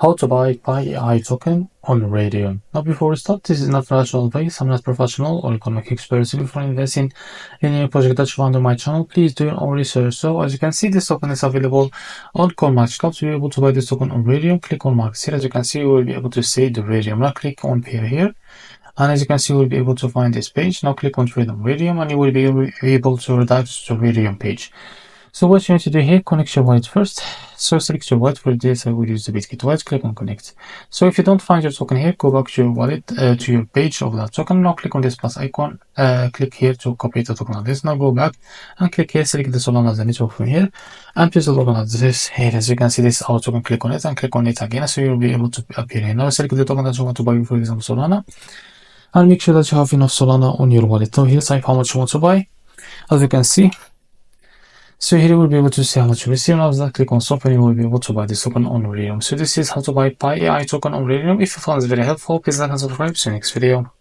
How to buy PIAI token on Raydium. Now before we start, this is not financial advice. I'm not professional or economic expert. So before investing in any project that you find on my channel, please do your own research. So as you can see, this token is available on CoinMarketCap. So you're able to buy this token on Raydium. Click on markets here. As you can see, you will be able to see the Raydium. Now click on pair here. And as you can see, you will be able to find this page. Now click on trade on Raydium and you will be able to redirect to the Raydium page. So what you need to do here, connect your wallet first. So select your wallet. For this, I will use the Bitget wallet. Click on connect. So if you don't find your token here, go back to your wallet, to your page of that token. Now click on this plus icon. Click here to copy the token like this. Now go back and click here, select the Solana as the network from here, and paste the token like this here. As you can see, this is our token. Click on it and click on it again. So you'll be able to appear here. Now select the token that you want to buy, for example, Solana, and make sure that you have enough Solana on your wallet. Now here, type how much you want to buy. As you can see. So here you will be able to see how much you receive. Now that click on stop and you will be able to buy this token on Raydium. So this is how to buy PIAI token on Raydium. If you found this very helpful, please like and subscribe. See you next video.